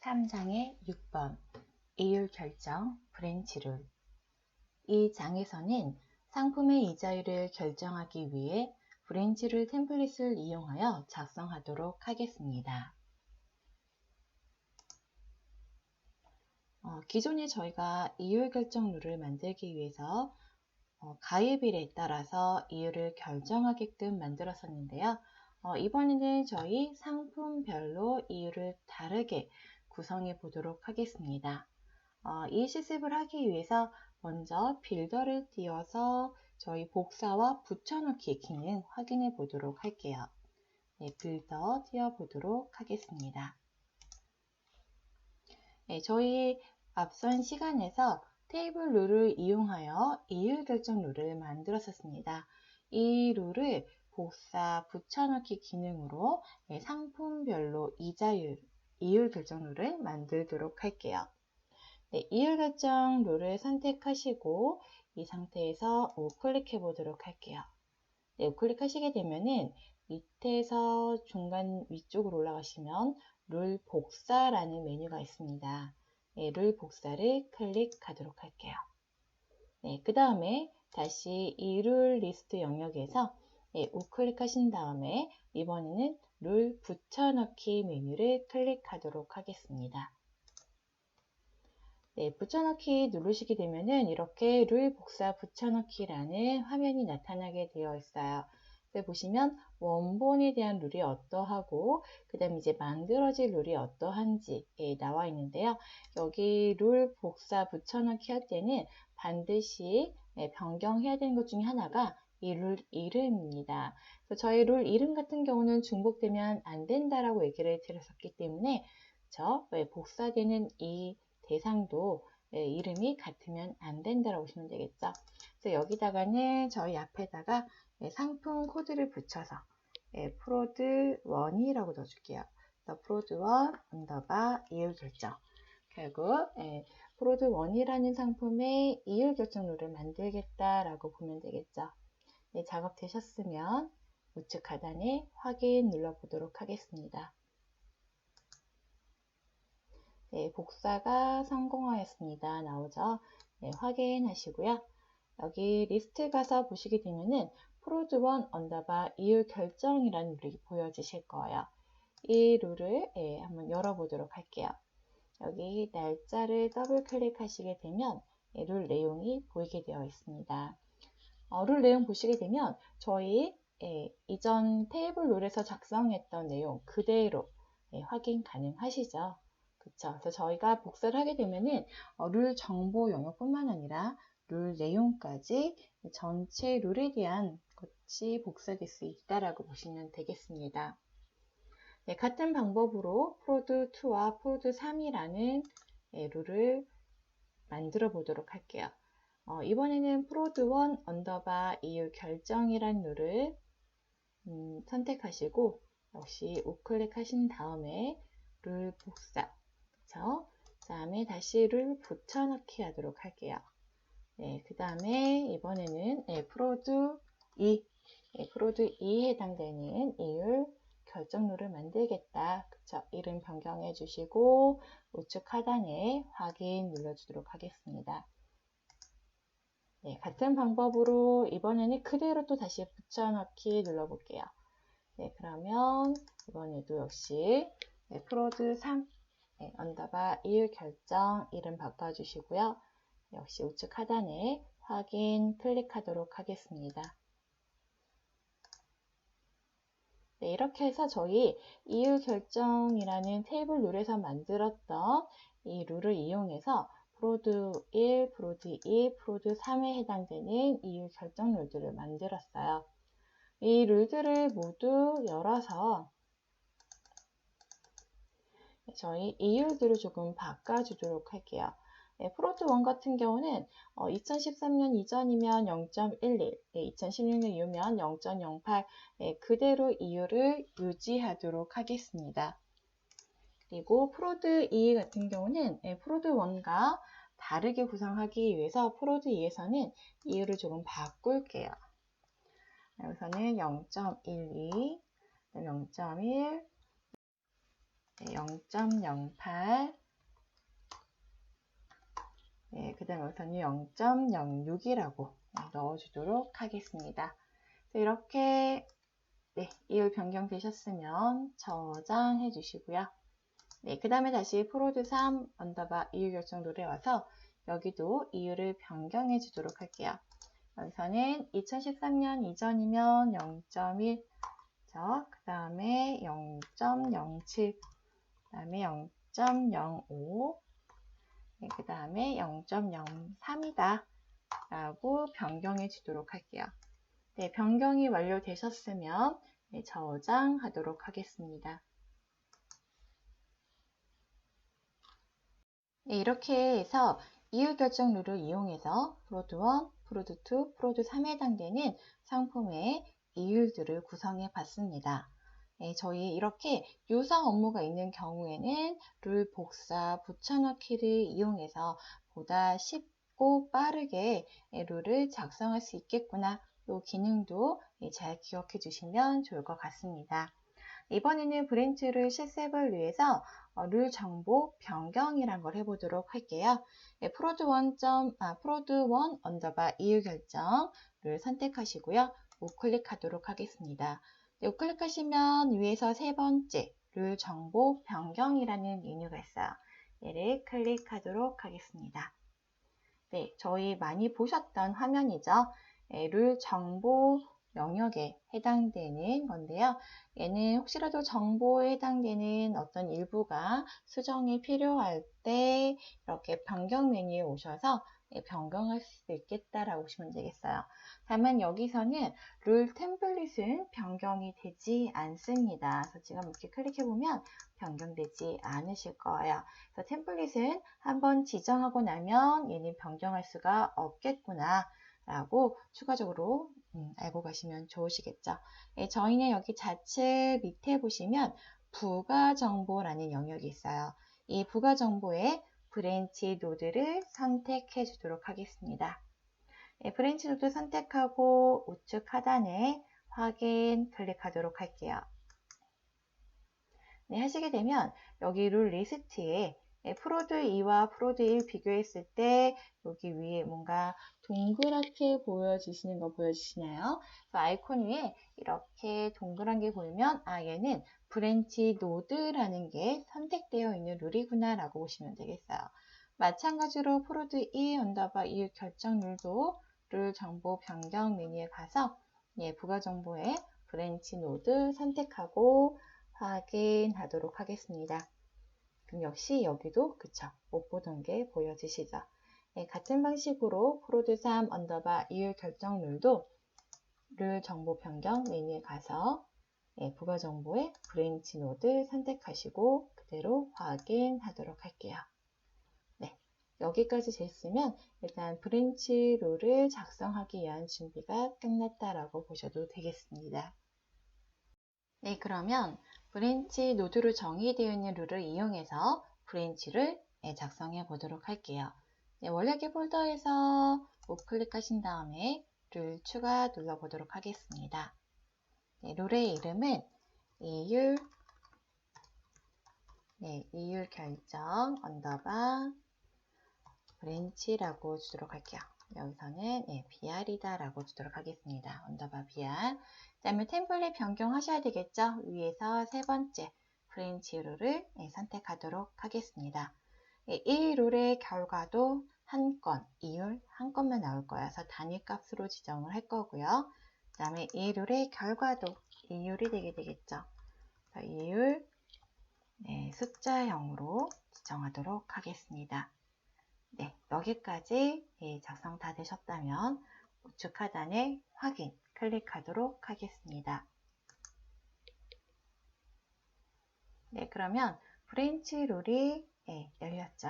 3장의 6번 이율 결정 브랜치 룰. 이 장에서는 상품의 이자율을 결정하기 위해 브랜치 룰 템플릿을 이용하여 작성하도록 하겠습니다. 기존에 저희가 이율 결정 룰을 만들기 위해서 가입일에 따라서 이율을 결정하게끔 만들었었는데요. 이번에는 저희 상품별로 이율을 다르게 구성해 보도록 하겠습니다. 이 실습을 하기 위해서 먼저 빌더를 띄워서 저희 복사와 붙여넣기 기능 확인해 보도록 할게요. 네, 빌더 띄워 보도록 하겠습니다. 네, 저희 앞선 시간에서 테이블 룰을 이용하여 이율 결정 룰을 만들었었습니다. 이 룰을 복사, 붙여넣기 기능으로 상품별로 이율 결정 룰을 만들도록 할게요. 네, 이율 결정 룰을 선택하시고 이 상태에서 우클릭해 보도록 할게요. 네, 우클릭하시게 되면은 밑에서 중간 위쪽으로 올라가시면 룰 복사라는 메뉴가 있습니다. 네, 룰 복사를 클릭하도록 할게요. 네, 그 다음에 다시 이 룰 리스트 영역에서 우클릭하신 다음에 이번에는 룰 붙여넣기 메뉴를 클릭하도록 하겠습니다. 네, 붙여넣기 누르시게 되면은 이렇게 룰 복사 붙여넣기라는 화면이 나타나게 되어 있어요. 보시면 원본에 대한 룰이 어떠하고 그 다음에 이제 만들어질 룰이 어떠한지 나와 있는데요. 여기 룰 복사 붙여넣기 할 때는 반드시 변경해야 되는 것 중에 하나가 이 룰 이름입니다. 그래서 저희 룰 이름 같은 경우는 중복되면 안 된다라고 얘기를 드렸었기 때문에 복사되는 이 대상도 이름이 같으면 안 된다라고 보시면 되겠죠. 그래서 여기다가는 저희 앞에다가 상품 코드를 붙여서 프로드 1이라고 넣어줄게요. 프로드 1 언더바 이율 결정. 결국 프로드 1이라는 상품의 이율 결정 룰을 만들겠다라고 보면 되겠죠. 네, 작업 되셨으면 우측 하단에 확인 눌러보도록 하겠습니다. 네, 복사가 성공하였습니다. 나오죠? 네, 확인하시고요. 여기 리스트 가서 보시게 되면은 프로드 1 언더바 이율 결정이라는 룰이 보여지실 거예요. 이 룰을 한번 열어보도록 할게요. 여기 날짜를 더블 클릭하시게 되면 룰 내용이 보이게 되어 있습니다. 룰 내용 보시게 되면 저희 이전 테이블 룰에서 작성했던 내용 그대로 확인 가능하시죠? 그쵸? 그래서 저희가 복사를 하게 되면은 룰 정보 영역뿐만 아니라 룰 내용까지 전체 룰에 대한 것이 복사될 수 있다라고 보시면 되겠습니다. 네, 같은 방법으로 프로드 2와 프로드 3이라는 룰을 만들어 보도록 할게요. 이번에는 프로드 1 언더바 이율 결정이란 룰을 선택하시고 역시 우클릭하신 다음에 룰 복사, 그 다음에 다시 룰 붙여넣기 하도록 할게요. 네, 그 다음에 이번에는 프로드 2에 해당되는 이율 결정 룰을 만들겠다. 그쵸? 이름 변경해 주시고 우측 하단에 확인 눌러주도록 하겠습니다. 네, 같은 방법으로 이번에는 그대로 또 다시 붙여넣기 눌러볼게요. 네, 그러면 이번에도 역시 프로드 3 언더바 이율 결정 이름 바꿔주시고요. 역시 우측 하단에 확인 클릭하도록 하겠습니다. 네, 이렇게 해서 저희 이율 결정이라는 테이블 룰에서 만들었던 이 룰을 이용해서 프로드 1, 프로드 2, 프로드 3에 해당되는 이율 결정 룰들을 만들었어요. 이 룰들을 모두 열어서 저희 이율들을 조금 바꿔주도록 할게요. 프로드 1 같은 경우는 2013년 이전이면 0.11, 2016년 이후면 0.08 그대로 이율을 유지하도록 하겠습니다. 그리고 프로드 2 같은 경우는 프로드 1과 다르게 구성하기 위해서 프로드 2에서는 이율을 조금 바꿀게요. 여기서는 0.12, 0.1, 0.08, 그 다음에 여기서는 0.06이라고 넣어주도록 하겠습니다. 이렇게 이율 변경되셨으면 저장해 주시고요. 그 다음에 다시 프로드 3 언더바 이율 결정 룰에 와서 여기도 이율을 변경해 주도록 할게요. 여기서는 2013년 이전이면 0.1, 그 다음에 0.07, 그 다음에 0.05, 그 다음에 0.03이다 라고 변경해 주도록 할게요. 변경이 완료되셨으면 저장하도록 하겠습니다. 이렇게 해서 이율 결정 룰을 이용해서 프로드 1, 프로드 2, 프로드 3에 해당되는 상품의 이율들을 구성해 봤습니다. 저희 이렇게 유사 업무가 있는 경우에는 룰 복사, 붙여넣기를 이용해서 보다 쉽고 빠르게 룰을 작성할 수 있겠구나. 이 기능도 잘 기억해 주시면 좋을 것 같습니다. 이번에는 브랜치를 실습을 위해서 룰 정보 변경이란 걸 해보도록 할게요. 프로드 1 언더바 이율 결정을 선택하시고요. 우클릭하도록 하겠습니다. 우클릭하시면 위에서 세 번째 룰 정보 변경이라는 메뉴가 있어요. 얘를 클릭하도록 하겠습니다. 저희 많이 보셨던 화면이죠. 룰 정보 영역에 해당되는 건데요. 얘는 혹시라도 정보에 해당되는 어떤 일부가 수정이 필요할 때 이렇게 변경 메뉴에 오셔서 변경할 수 있겠다라고 보시면 되겠어요. 다만 여기서는 룰 템플릿은 변경이 되지 않습니다. 그래서 지금 이렇게 클릭해보면 변경되지 않으실 거예요. 그래서 템플릿은 한번 지정하고 나면 얘는 변경할 수가 없겠구나 라고 추가적으로 알고 가시면 좋으시겠죠. 저희는 여기 좌측 밑에 보시면 부가 정보라는 영역이 있어요. 이 부가 정보에 브랜치 노드를 선택해 주도록 하겠습니다. 브랜치 노드 선택하고 우측 하단에 확인 클릭하도록 할게요. 하시게 되면 여기 룰 리스트에 프로드 2와 프로드 1 비교했을 때 여기 위에 뭔가 동그랗게 보여지시는 거 보여지시나요? 아이콘 위에 이렇게 동그란 게 보이면 얘는 브랜치 노드라는 게 선택되어 있는 룰이구나 라고 보시면 되겠어요. 마찬가지로 프로드 2 언더바 이율 결정 룰도 룰 정보 변경 메뉴에 가서 부가 정보에 브랜치 노드 선택하고 확인하도록 하겠습니다. 그럼 역시 여기도 그쵸, 못 보던 게 보여지시죠? 같은 방식으로 프로드 3 언더바 이율 결정 룰도 룰 정보 변경 메뉴에 가서 부가 정보에 브랜치 노드 선택하시고 그대로 확인하도록 할게요. 여기까지 됐으면 일단 브랜치 룰을 작성하기 위한 준비가 끝났다라고 보셔도 되겠습니다. 그러면 브랜치 노드로 정의되어 있는 룰을 이용해서 브랜치를 작성해 보도록 할게요. 원래기 폴더에서 우클릭하신 다음에 룰 추가 눌러 보도록 하겠습니다. 룰의 이름은 이율 결정 언더바 브랜치라고 주도록 할게요. 여기서는 BR이다 라고 주도록 하겠습니다. 언더바 BR. 그 다음에 템플릿 변경하셔야 되겠죠. 위에서 세 번째 브랜치 룰을 선택하도록 하겠습니다. 이 룰의 결과도 한 건, 이율 한 건만 나올 거여서 단위 값으로 지정을 할 거고요. 그 다음에 이 룰의 결과도 이율이 되게 되겠죠. 이율 숫자 0으로 지정하도록 하겠습니다. 여기까지 작성 다 되셨다면 우측 하단에 확인 클릭하도록 하겠습니다. 그러면 브랜치 룰이 열렸죠.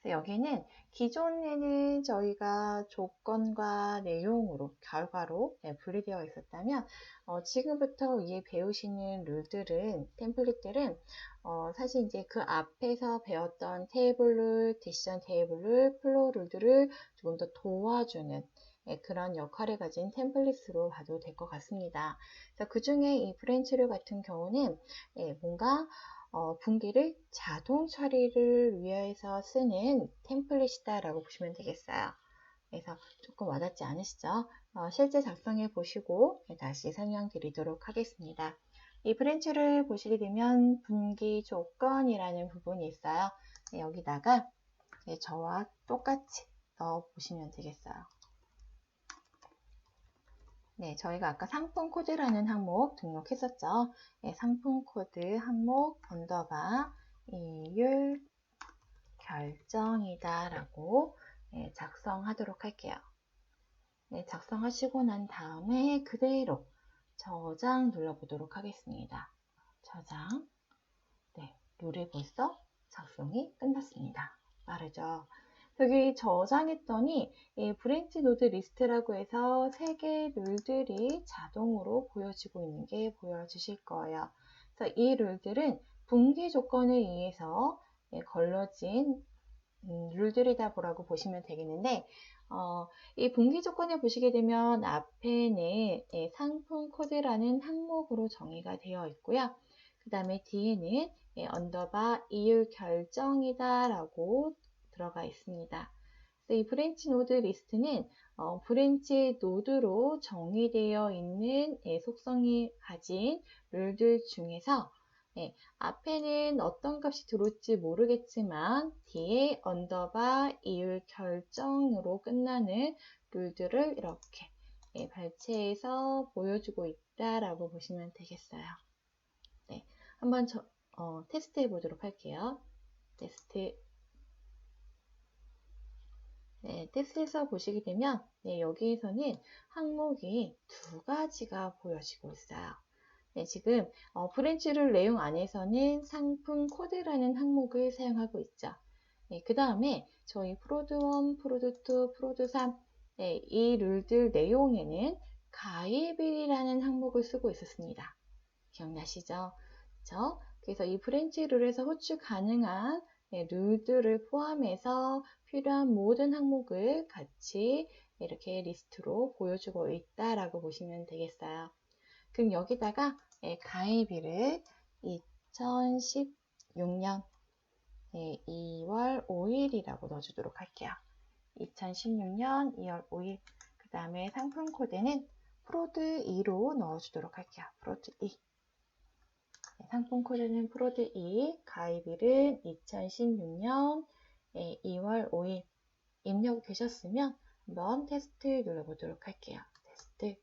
그래서 여기는 기존에는 저희가 조건과 내용으로 결과로 분리되어 있었다면 지금부터 위에 배우시는 룰들은 템플릿들은 사실 이제 그 앞에서 배웠던 테이블 룰, 디시전 테이블 룰, 플로우 룰들을 조금 더 도와주는 그런 역할을 가진 템플릿으로 봐도 될 것 같습니다. 그 중에 이 브랜치 룰 같은 경우는 뭔가 분기를 자동 처리를 위해서 쓰는 템플릿이다라고 보시면 되겠어요. 그래서 조금 와닿지 않으시죠? 실제 작성해 보시고 다시 설명드리도록 하겠습니다. 이 브랜치를 보시게 되면 분기 조건이라는 부분이 있어요. 여기다가 저와 똑같이 넣어 보시면 되겠어요. 네, 저희가 아까 상품 코드라는 항목 등록했었죠. 상품 코드 항목 언더바 이율 결정이다 라고 작성하도록 할게요. 네, 작성하시고 난 다음에 그대로 저장 눌러보도록 하겠습니다. 저장. 네, 룰이 벌써 작성이 끝났습니다. 빠르죠? 여기 저장했더니 이 브랜치 노드 리스트라고 해서 3개의 룰들이 자동으로 보여지고 있는 게 보여주실 거예요. 그래서 이 룰들은 분기 조건에 의해서 걸러진 룰들이다 보라고 보시면 되겠는데 이 분기 조건을 보시게 되면 앞에는 상품 코드라는 항목으로 정의가 되어 있고요. 그 다음에 뒤에는 언더바 이율 결정이다 라고 들어가 있습니다. 이 브랜치 노드 리스트는 브랜치 노드로 정의되어 있는 속성이 가진 룰들 중에서 앞에는 어떤 값이 들어올지 모르겠지만 뒤에 언더바 이율 결정으로 끝나는 룰들을 이렇게 발췌해서 보여주고 있다라고 보시면 되겠어요. 네, 한번 테스트 해보도록 할게요. 테스트. 네, 테스트에서 보시게 되면 여기에서는 항목이 2가지가 보여지고 있어요. 네, 지금 브랜치룰 내용 안에서는 상품 코드라는 항목을 사용하고 있죠. 네, 그 다음에 저희 프로드 1, 프로드 2, 프로드 3 이 룰들 내용에는 가입일이라는 항목을 쓰고 있었습니다. 기억나시죠? 그렇죠? 그래서 이 브랜치 룰에서 호출 가능한 룰들을 포함해서 필요한 모든 항목을 같이 이렇게 리스트로 보여주고 있다라고 보시면 되겠어요. 그럼 여기다가 가입일을 2016년 2월 5일이라고 넣어주도록 할게요. 2016년 2월 5일. 그 다음에 상품 코드는 프로드 2로 넣어주도록 할게요. 프로드 2. 상품 코드는 프로드 2. 가입일은 2016년 2월 5일. 입력되셨으면 한번 테스트 눌러보도록 할게요. 테스트.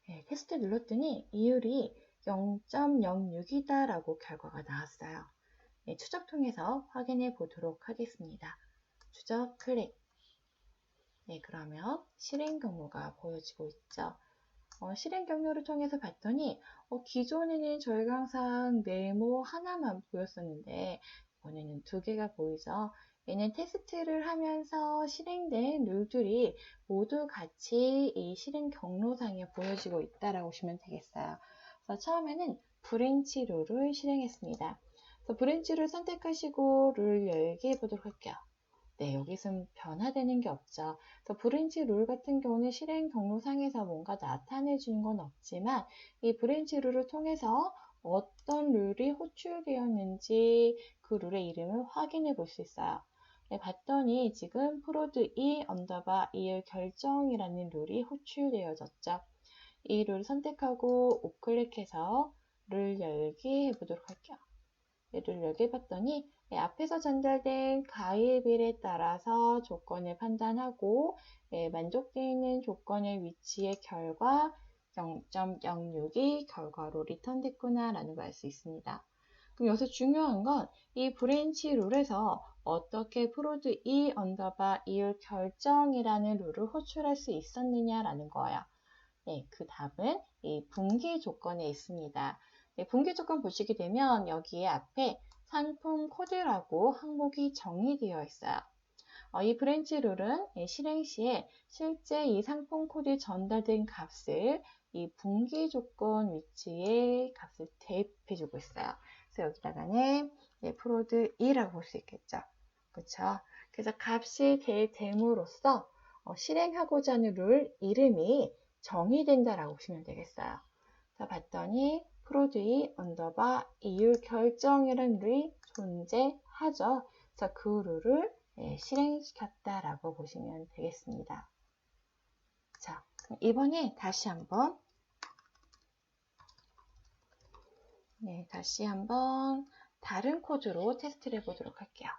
네, 테스트 눌렀더니 이율이 0.06이다 라고 결과가 나왔어요. 네, 추적 통해서 확인해 보도록 하겠습니다. 추적 클릭. 네, 그러면 실행 경로가 보여지고 있죠. 실행 경로를 통해서 봤더니 기존에는 저희가 항상 네모 하나만 보였었는데 이번에는 2개가 보이죠. 얘는 테스트를 하면서 실행된 룰들이 모두 같이 이 실행 경로상에 보여지고 있다라고 보시면 되겠어요. 그래서 처음에는 브랜치 룰을 실행했습니다. 그래서 브랜치 룰 선택하시고 룰 열기 해보도록 할게요. 네, 여기서는 변화되는 게 없죠. 그래서 브랜치 룰 같은 경우는 실행 경로상에서 뭔가 나타내 주는 건 없지만 이 브랜치 룰을 통해서 어떤 룰이 호출되었는지 그 룰의 이름을 확인해 볼 수 있어요. 네, 봤더니 지금 프로드 2 언더바 이율 결정이라는 룰이 호출되어졌죠. 이 룰 선택하고 우클릭해서 룰 열기 해보도록 할게요. 룰 열기 해봤더니 앞에서 전달된 가입일에 따라서 조건을 판단하고 만족되어 있는 조건의 위치의 결과 0.06이 결과로 리턴됐구나 라는 걸 알 수 있습니다. 그럼 여기서 중요한 건 이 브랜치 룰에서 어떻게 프로드 2 언더바 이율 결정이라는 룰을 호출할 수 있었느냐라는 거예요. 네, 그 답은 이 분기 조건에 있습니다. 네, 분기 조건 보시게 되면 여기에 앞에 상품 코드라고 항목이 정의되어 있어요. 이 브랜치 룰은 실행 시에 실제 이 상품 코드에 전달된 값을 이 분기 조건 위치에 값을 대입해주고 있어요. 그래서 여기다가는 프로드 2라고 볼 수 있겠죠. 그렇죠? 그래서 값이 대입됨으로써 실행하고자 하는 룰 이름이 정의된다라고 보시면 되겠어요. 자, 봤더니 프로드이 언더바 이율 결정이라는 룰이 존재하죠. 그래서 그 룰을 실행시켰다라고 보시면 되겠습니다. 자, 이번에 다시 한번 다른 코드로 테스트를 해보도록 할게요.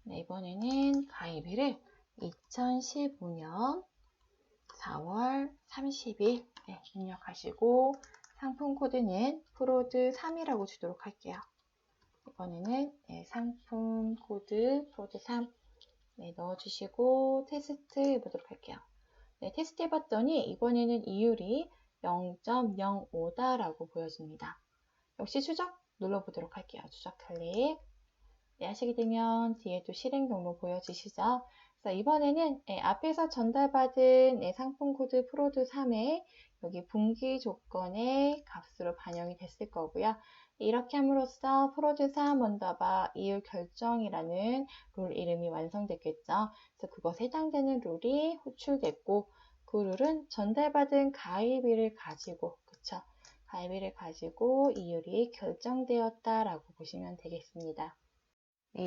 이번에는 가입일을 2015년 4월 30일 입력하시고 상품 코드는 프로드 3이라고 주도록 할게요. 이번에는 상품 코드 프로드 3 넣어주시고 테스트 해보도록 할게요. 테스트 해봤더니 이번에는 이율이 0.05다라고 보여집니다. 역시 추적 눌러보도록 할게요. 추적 클릭. 하시게 되면 뒤에도 실행 경로 보여지시죠? 그래서 이번에는 앞에서 전달받은 상품 코드 프로드 3에 여기 분기 조건의 값으로 반영이 됐을 거고요. 이렇게 함으로써 프로드 3 언더바 이율 결정이라는 룰 이름이 완성됐겠죠. 그래서 그것에 해당되는 룰이 호출됐고 그 룰은 전달받은 가입일을 가지고 가입일을 가지고 이율이 결정되었다라고 보시면 되겠습니다.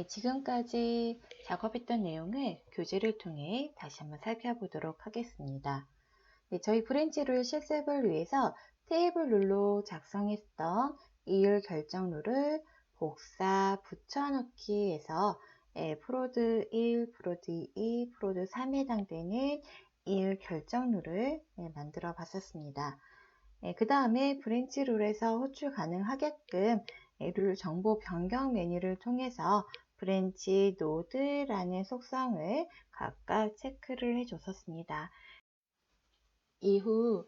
지금까지 작업했던 내용을 교재를 통해 다시 한번 살펴보도록 하겠습니다. 저희 브랜치 룰 실습을 위해서 테이블 룰로 작성했던 이율 결정 룰을 복사 붙여넣기에서 프로드 1, 프로드 2, 프로드 3에 해당되는 이율 결정 룰을 만들어 봤었습니다. 그 다음에 브랜치 룰에서 호출 가능하게끔 룰 정보 변경 메뉴를 통해서 브랜치 노드라는 속성을 각각 체크를 해줬었습니다. 이후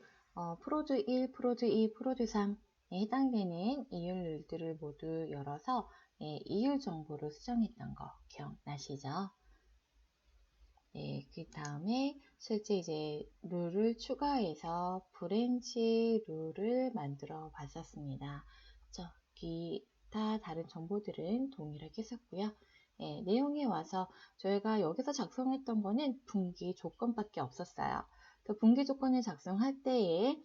프로드 1, 프로드 2, 프로드 3에 해당되는 이율 룰들을 모두 열어서 이율 정보를 수정했던 거 기억나시죠? 그 다음에 실제 이제 룰을 추가해서 브랜치 룰을 만들어 봤었습니다. 기타 다른 정보들은 동일하게 썼고요. 내용에 와서 저희가 여기서 작성했던 거는 분기 조건밖에 없었어요. 그 분기 조건을 작성할 때에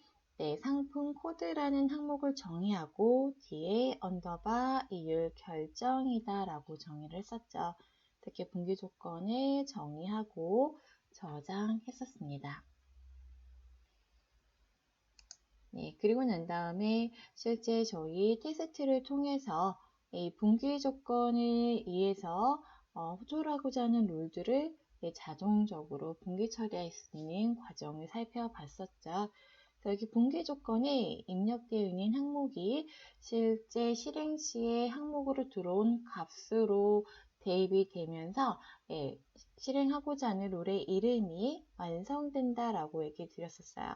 상품 코드라는 항목을 정의하고 뒤에 언더바 이율 결정이다 라고 정의를 했었죠. 이렇게 분기 조건을 정의하고 저장했었습니다. 그리고 난 다음에 실제 저희 테스트를 통해서 이 분기 조건을 위해서 호출하고자 하는 룰들을 자동적으로 분기 처리할 수 있는 과정을 살펴봤었죠. 여기 분기 조건에 입력되어 있는 항목이 실제 실행 시에 항목으로 들어온 값으로 대입이 되면서 실행하고자 하는 룰의 이름이 완성된다라고 얘기 드렸었어요.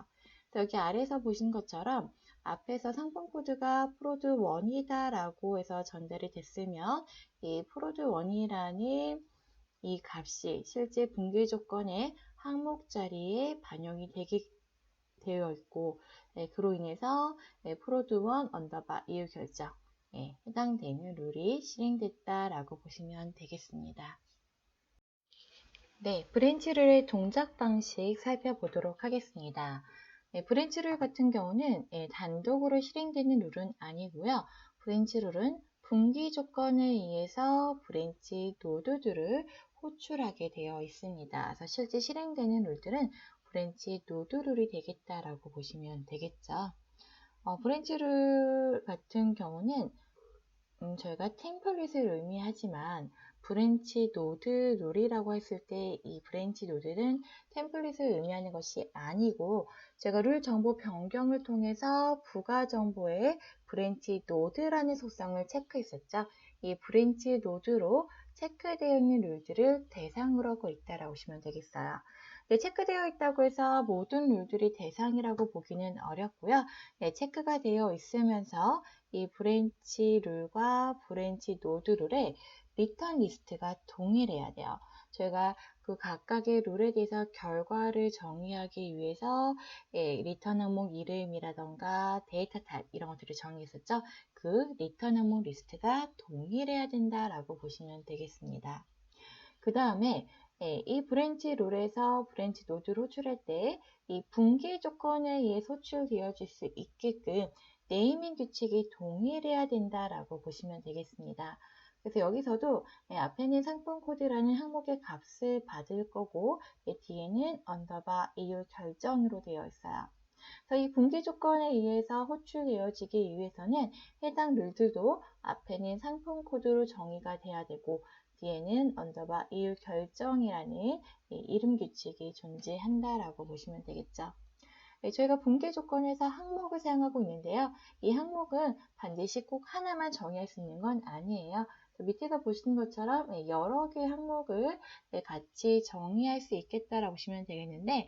여기 아래에서 보신 것처럼 앞에서 상품 코드가 프로드 1이다 라고 해서 전달이 됐으면 이 프로드 1이라는 이 값이 실제 분기 조건의 항목 자리에 반영이 되어 있고 그로 인해서 프로드 1 언더바 이율 결정 해당되는 룰이 실행됐다라고 보시면 되겠습니다. 브랜치 룰의 동작 방식 살펴보도록 하겠습니다. 브랜치 룰 같은 경우는 단독으로 실행되는 룰은 아니고요. 브랜치 룰은 분기 조건에 의해서 브랜치 노드들을 호출하게 되어 있습니다. 그래서 실제 실행되는 룰들은 브랜치 노드 룰이 되겠다라고 보시면 되겠죠. 브랜치 룰 같은 경우는 저희가 템플릿을 의미하지만 브랜치 노드 룰이라고 했을 때 이 브랜치 노드는 템플릿을 의미하는 것이 아니고 제가 룰 정보 변경을 통해서 부가 정보에 브랜치 노드라는 속성을 체크했었죠. 이 브랜치 노드로 체크되어 있는 룰들을 대상으로 하고 있다라고 보시면 되겠어요. 체크되어 있다고 해서 모든 룰들이 대상이라고 보기는 어렵고요. 체크가 되어 있으면서 이 브랜치 룰과 브랜치 노드 룰의 리턴 리스트가 동일해야 돼요. 저희가 그 각각의 룰에 대해서 결과를 정의하기 위해서 리턴 항목 이름이라던가 데이터 타입 이런 것들을 정의했었죠. 그 리턴 항목 리스트가 동일해야 된다라고 보시면 되겠습니다. 그 다음에 이 브랜치 룰에서 브랜치 노드를 호출할 때 이 붕괴 조건에 의해 호출되어질 수 있게끔 네이밍 규칙이 동일해야 된다라고 보시면 되겠습니다. 그래서 여기서도 앞에 있는 상품 코드라는 항목의 값을 받을 거고 뒤에는 언더바 이유 결정으로 되어 있어요. 그래서 이 붕괴 조건에 의해서 호출되어지기 위해서는 해당 룰들도 앞에는 상품 코드로 정의가 돼야 되고 뒤에는 언더바 이유 결정이라는 이름 규칙이 존재한다라고 보시면 되겠죠. 저희가 붕괴 조건에서 항목을 사용하고 있는데요. 이 항목은 반드시 꼭 하나만 정의할 수 있는 건 아니에요. 밑에서 보시는 것처럼 여러 개의 항목을 같이 정의할 수 있겠다라고 보시면 되겠는데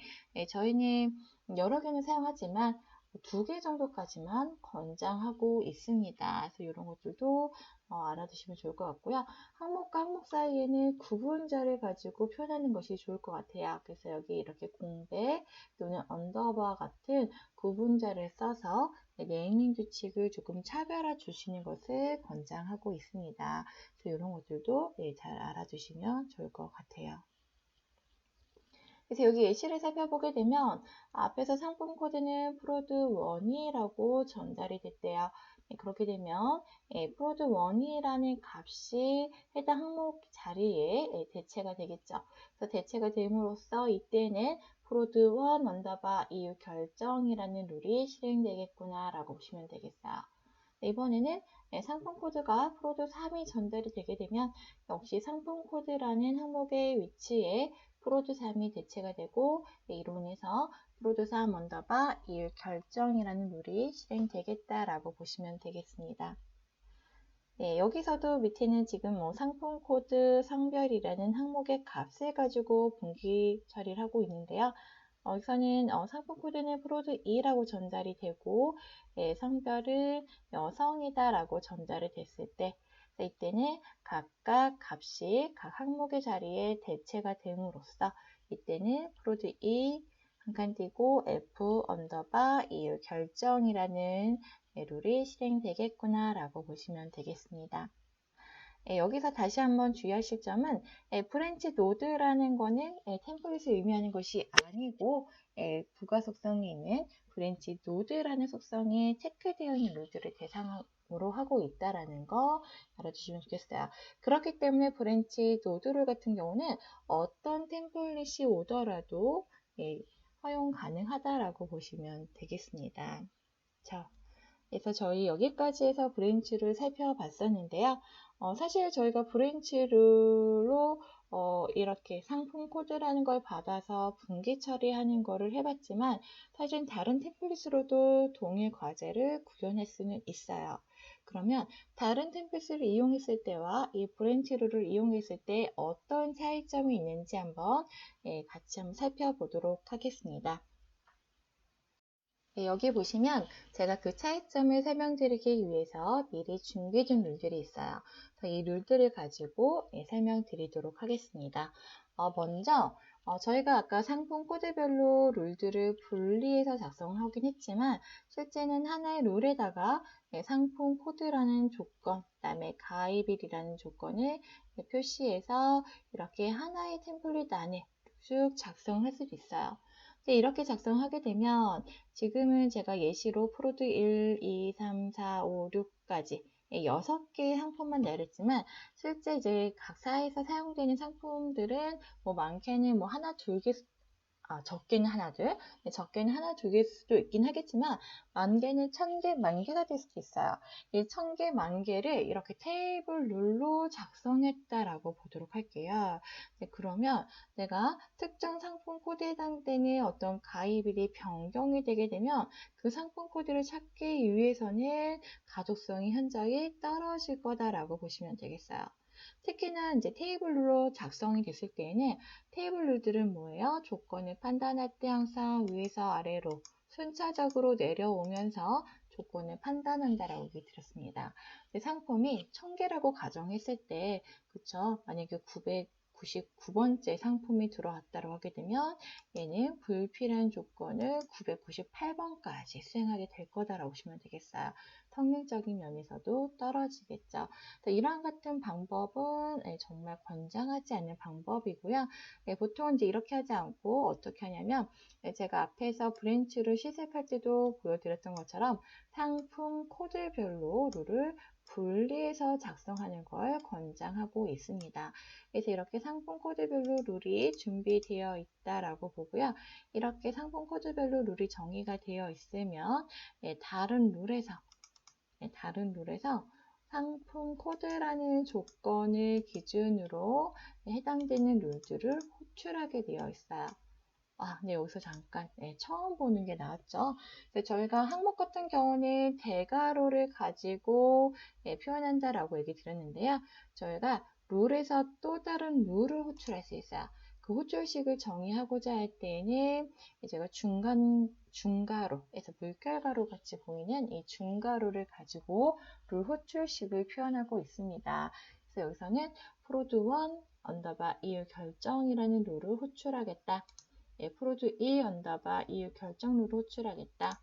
저희는 여러 개는 사용하지만 2개 정도까지만 권장하고 있습니다. 그래서 이런 것들도 알아두시면 좋을 것 같고요. 항목과 항목 사이에는 구분자를 가지고 표현하는 것이 좋을 것 같아요. 그래서 여기 이렇게 공백 또는 언더바 같은 구분자를 써서 네이밍 규칙을 조금 차별화 주시는 것을 권장하고 있습니다. 그래서 이런 것들도 잘 알아두시면 좋을 것 같아요. 그래서 여기 예시를 살펴보게 되면 앞에서 상품 코드는 프로드 1이라고 전달이 됐대요. 그렇게 되면 프로드 1이라는 값이 해당 항목 자리에 대체가 되겠죠. 그래서 대체가 됨으로써 이때는 프로드 1 언더바 이유 결정이라는 룰이 실행되겠구나 라고 보시면 되겠어요. 이번에는 상품 코드가 프로드 3이 전달이 되게 되면 역시 상품 코드라는 항목의 위치에 프로드 3이 대체가 되고 이로 인해서 프로드 3 언더바 이유 결정이라는 룰이 실행되겠다라고 보시면 되겠습니다. 여기서도 밑에는 지금 상품 코드 성별이라는 항목의 값을 가지고 분기 처리를 하고 있는데요. 여기서는 상품 코드는 프로드 2라고 전달이 되고 성별은 여성이다라고 전달이 됐을 때 이때는 각각 값이 각 항목의 자리에 대체가 됨으로써 이때는 프로드 2 한 칸 띄고 F 언더바 이유 결정이라는 룰이 실행되겠구나 라고 보시면 되겠습니다. 여기서 다시 한번 주의하실 점은 브랜치 노드라는 거는 템플릿을 의미하는 것이 아니고 부가 속성이 있는 브랜치 노드라는 속성에 체크되어 있는 룰들을 대상으로 하고 있다는 거 알아주시면 좋겠어요. 그렇기 때문에 브랜치 노드룰 같은 경우는 어떤 템플릿이 오더라도 허용 가능하다라고 보시면 되겠습니다. 자, 그래서 저희 여기까지 해서 브랜치를 살펴봤었는데요. 사실 저희가 브랜치로 이렇게 상품 코드라는 걸 받아서 분기 처리하는 거를 해봤지만 사실 다른 템플릿으로도 동일 과제를 구현할 수는 있어요. 그러면 다른 템플릿을 이용했을 때와 이 브랜치 룰을 이용했을 때 어떤 차이점이 있는지 한번 같이 한번 살펴보도록 하겠습니다. 여기 보시면 제가 그 차이점을 설명드리기 위해서 미리 준비해둔 룰들이 있어요. 이 룰들을 가지고 설명드리도록 하겠습니다. 먼저 저희가 아까 상품 코드별로 룰들을 분리해서 작성하긴 했지만 실제는 하나의 룰에다가 상품 코드라는 조건, 그 다음에 가입일이라는 조건을 표시해서 이렇게 하나의 템플릿 안에 쭉 작성할 수도 있어요. 이렇게 작성하게 되면 지금은 제가 예시로 프로드 1, 2, 3, 4, 5, 6까지 6개의 상품만 내렸지만 실제 이제 각사에서 사용되는 상품들은 뭐 많게는 뭐 하나, 두 개, 적게는 하나, 둘, 적게는 하나, 두 개일 수도 있긴 하겠지만 만개는 1000개, 만개가 될 수도 있어요. 이 1000개, 만개를 이렇게 테이블 룰로 작성했다라고 보도록 할게요. 그러면 내가 특정 상품 코드에 해당되는 어떤 가입일이 변경이 되게 되면 그 상품 코드를 찾기 위해서는 가독성이 현저히 떨어질 거다라고 보시면 되겠어요. 특히나 이제 테이블로 작성이 됐을 때에는 테이블 룰들은 뭐예요? 조건을 판단할 때 항상 위에서 아래로 순차적으로 내려오면서 조건을 판단한다라고 얘기 드렸습니다. 상품이 1000개라고 가정했을 때, 그쵸? 만약에 999번째 상품이 들어왔다고 하게 되면 얘는 불필요한 조건을 998번까지 수행하게 될 거다라고 보시면 되겠어요. 성능적인 면에서도 떨어지겠죠. 이러한 같은 방법은 정말 권장하지 않는 방법이고요. 보통 이제 이렇게 하지 않고 어떻게 하냐면 제가 앞에서 브랜치를 시습할 때도 보여드렸던 것처럼 상품 코드별로 룰을 분리해서 작성하는 걸 권장하고 있습니다. 그래서 이렇게 상품 코드별로 룰이 준비되어 있다라고 보고요. 이렇게 상품 코드별로 룰이 정의가 되어 있으면 다른 룰에서 상품 코드라는 조건을 기준으로 해당되는 룰들을 호출하게 되어 있어요. 네, 여기서 잠깐 처음 보는 게 나왔죠. 저희가 항목 같은 경우는 대괄호를 가지고 표현한다라고 얘기 드렸는데요. 저희가 룰에서 또 다른 룰을 호출할 수 있어요. 그 호출식을 정의하고자 할 때는 제가 중가로에서 물결가로 같이 보이는 이 중가로를 가지고 룰 호출식을 표현하고 있습니다. 그래서 여기서는 프로드 1 언더바 이유 결정이라는 룰을 호출하겠다. 프로드 2 언더바 이유 결정룰을 호출하겠다.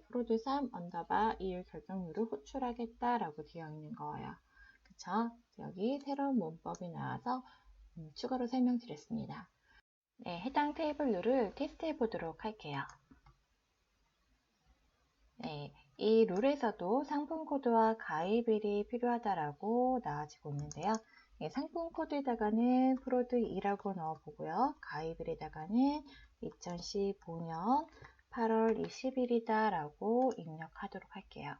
프로드 3 언더바 이유 결정룰을 호출하겠다라고 되어 있는 거예요. 그쵸? 여기 새로운 문법이 나와서 추가로 설명드렸습니다. 해당 테이블 룰을 테스트해 보도록 할게요. 이 룰에서도 상품 코드와 가입일이 필요하다라고 나와지고 있는데요. 상품 코드에다가는 프로드 2라고 넣어보고요. 가입일에다가는 2015년 8월 20일이다 라고 입력하도록 할게요.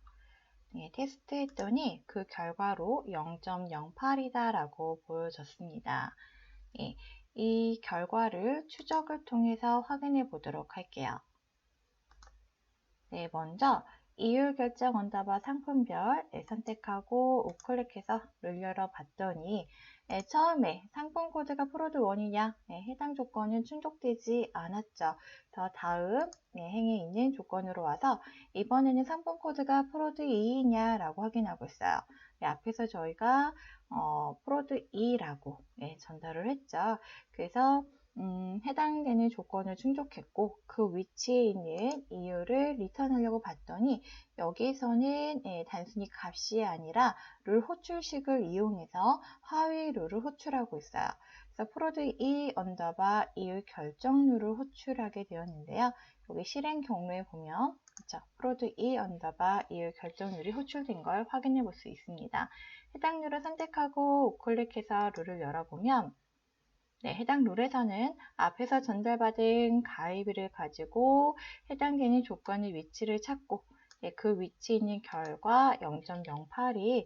테스트 했더니 그 결과로 0.08이다 라고 보여졌습니다. 이 결과를 추적을 통해서 확인해 보도록 할게요. 먼저 이율 결정 언더바 상품별 선택하고 우클릭해서 룰 열어봤더니 처음에 상품 코드가 프로드 1이냐 해당 조건은 충족되지 않았죠. 더 다음 행에 있는 조건으로 와서 이번에는 상품 코드가 프로드 2이냐 라고 확인하고 있어요. 앞에서 저희가 프로드 2라고 전달을 했죠. 그래서 해당되는 조건을 충족했고 그 위치에 있는 이유를 리턴하려고 봤더니 여기서는 단순히 값이 아니라 룰 호출식을 이용해서 하위 룰을 호출하고 있어요. 그래서 프로드 2 언더바 이유 결정룰을 호출하게 되었는데요. 여기 실행 경로에 보면 그렇죠? 프로드 2 언더바 이유 결정룰이 호출된 걸 확인해 볼 수 있습니다. 해당 룰을 선택하고 우클릭해서 룰을 열어보면 해당 룰에서는 앞에서 전달받은 가입일을 가지고 해당되는 조건의 위치를 찾고 그 위치에 있는 결과 0.08이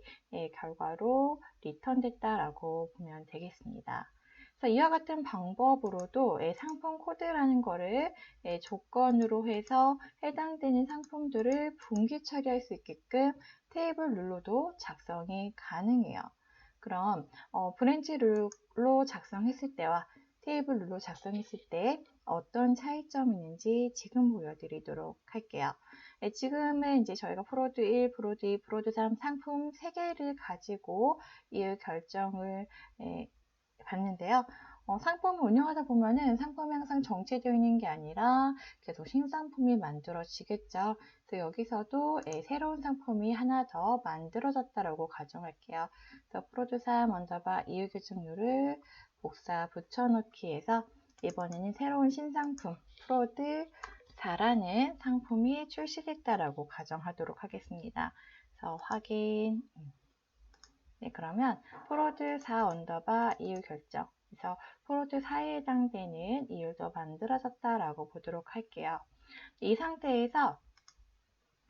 결과로 리턴됐다라고 보면 되겠습니다. 그래서 이와 같은 방법으로도 상품 코드라는 거를 조건으로 해서 해당되는 상품들을 분기 처리할 수 있게끔 테이블 룰로도 작성이 가능해요. 그럼 브랜치 룰로 작성했을 때와 테이블 룰로 작성했을 때 어떤 차이점이 있는지 지금 보여드리도록 할게요. 지금은 이제 저희가 프로드 1, 프로드 2, 프로드 3 상품 3개를 가지고 이 결정을 봤는데요. 상품을 운영하다 보면은 상품이 항상 정체되어 있는 게 아니라 계속 신상품이 만들어지겠죠. 그래서 여기서도 새로운 상품이 하나 더 만들어졌다라고 가정할게요. 그래서 프로드 3 언더바 이유 결정률을 복사 붙여넣기 해서 이번에는 새로운 신상품 프로드 4라는 상품이 출시됐다라고 가정하도록 하겠습니다. 그래서 확인. 그러면 프로드 4 언더바 이유 결정. 그래서 프로드 4에 해당되는 이유도 만들어졌다라고 보도록 할게요. 이 상태에서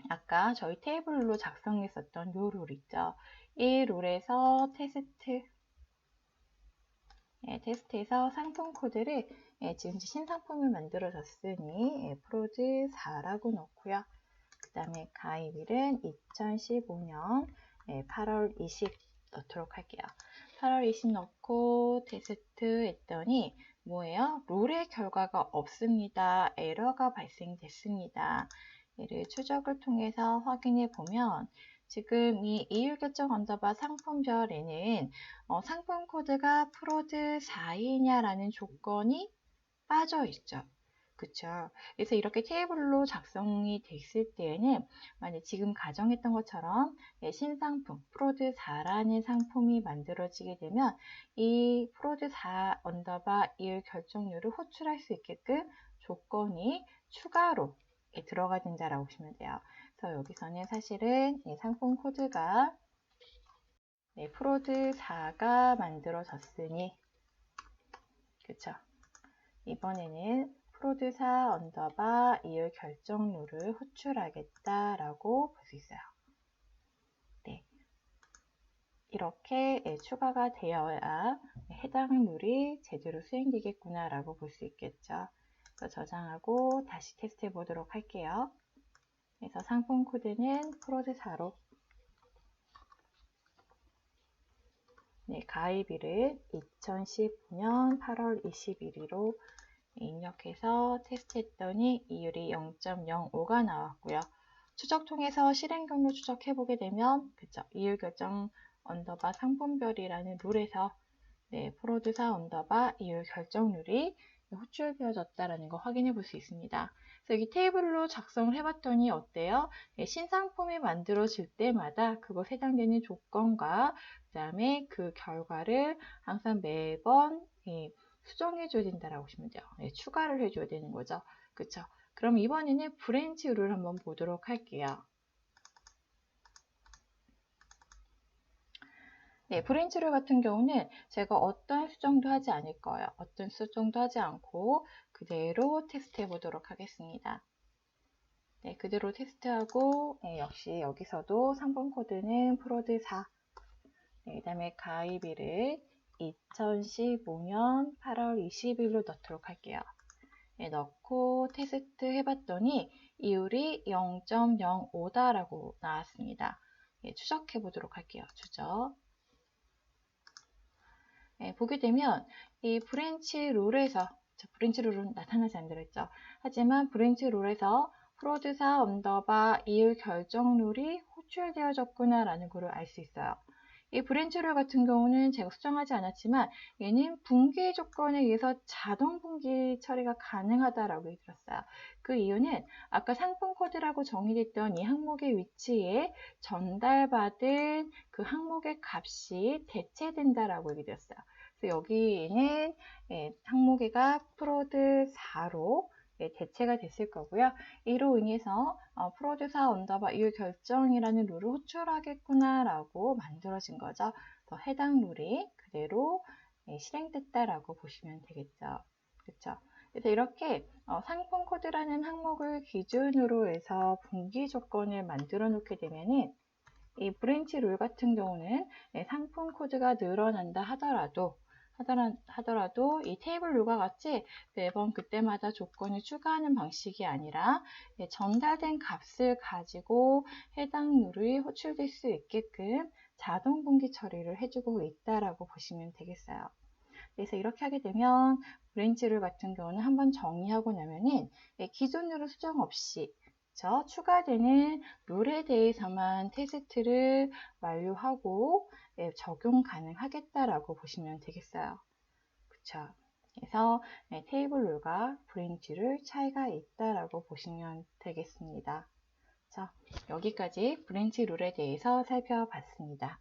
아까 저희 테이블로 작성했었던 요 룰 있죠. 이 룰에서 테스트에서 상품 코드를 지금 신상품을 만들어졌으니 프로드 4라고 넣고요. 그 다음에 가입일은 2015년 8월 20 넣도록 할게요. 8월 20 넣고 테스트 했더니 뭐예요? 룰의 결과가 없습니다. 에러가 발생됐습니다. 얘를 추적을 통해서 확인해 보면 지금 이 이율결정 언더바 상품별에는 상품 코드가 프로드 4이냐라는 조건이 빠져 있죠. 그쵸? 그래서 이렇게 테이블로 작성이 됐을 때에는 만약 지금 가정했던 것처럼 신상품 프로드 4라는 상품이 만들어지게 되면 이 프로드 4 언더바 이율 결정률을 호출할 수 있게끔 조건이 추가로 들어가 된다라고 보시면 돼요. 그래서 여기서는 사실은 상품 코드가 프로드 4가 만들어졌으니 그쵸? 이번에는 프로드 4 언더바 이율 결정률을 호출하겠다라고 볼 수 있어요. 네. 이렇게 추가가 되어야 해당 룰이 제대로 수행되겠구나라고 볼 수 있겠죠. 그래서 저장하고 다시 테스트해 보도록 할게요. 그래서 상품 코드는 프로드 4로 가입일을 2019년 8월 21일로 입력해서 테스트했더니 이율이 0.05가 나왔고요. 추적 통해서 실행 경로 추적해보게 되면 그쵸? 이율 결정 언더바 상품별이라는 룰에서 프로드 4 언더바 이율 결정률이 호출되어졌다라는 거 확인해 볼 수 있습니다. 그래서 여기 테이블로 작성을 해봤더니 어때요? 신상품이 만들어질 때마다 그것에 해당되는 조건과 그 다음에 그 결과를 항상 매번 수정해줘야 된다라고 보시면 돼요. 추가를 해줘야 되는 거죠. 그쵸? 그럼 이번에는 브랜치 룰을 한번 보도록 할게요. 브랜치 룰 같은 경우는 제가 어떤 수정도 하지 않을 거예요. 어떤 수정도 하지 않고 그대로 테스트 해보도록 하겠습니다. 그대로 테스트하고 역시 여기서도 상품 코드는 프로드 4 그 다음에 가입일을 2015년 8월 20일로 넣도록 할게요. 넣고 테스트 해봤더니 이율이 0.05다라고 나왔습니다. 추적해 보도록 할게요. 추적. 보게 되면 이 브랜치 룰에서 브랜치 룰은 나타나지 않더랬죠. 하지만 브랜치 룰에서 프로드 4 언더바 이율 결정률이 호출되어졌구나 라는 것을 알 수 있어요. 이 브랜치 룰 같은 경우는 제가 수정하지 않았지만 얘는 분기 조건에 의해서 자동 분기 처리가 가능하다라고 들었어요. 그 이유는 아까 상품 코드라고 정의됐던 이 항목의 위치에 전달받은 그 항목의 값이 대체된다라고 얘기 드렸어요. 그래서 여기는 항목의가 프로드 4로 대체가 됐을 거고요. 이로 인해서 프로드 4 언더바 이율 결정이라는 룰을 호출하겠구나 라고 만들어진 거죠. 해당 룰이 그대로 실행됐다라고 보시면 되겠죠. 그렇죠? 그래서 이렇게 상품 코드라는 항목을 기준으로 해서 분기 조건을 만들어 놓게 되면은 이 브랜치 룰 같은 경우는 상품 코드가 늘어난다 하더라도 이 테이블 룰과 같이 매번 그때마다 조건을 추가하는 방식이 아니라 전달된 값을 가지고 해당 룰이 호출될 수 있게끔 자동 분기 처리를 해주고 있다라고 보시면 되겠어요. 그래서 이렇게 하게 되면 브랜치 룰 같은 경우는 한번 정리하고 나면은 기존 룰을 수정 없이 추가되는 룰에 대해서만 테스트를 완료하고 적용 가능하겠다라고 보시면 되겠어요. 그쵸? 그래서 테이블 룰과 브랜치 룰 차이가 있다라고 보시면 되겠습니다. 자, 여기까지 브랜치 룰에 대해서 살펴봤습니다.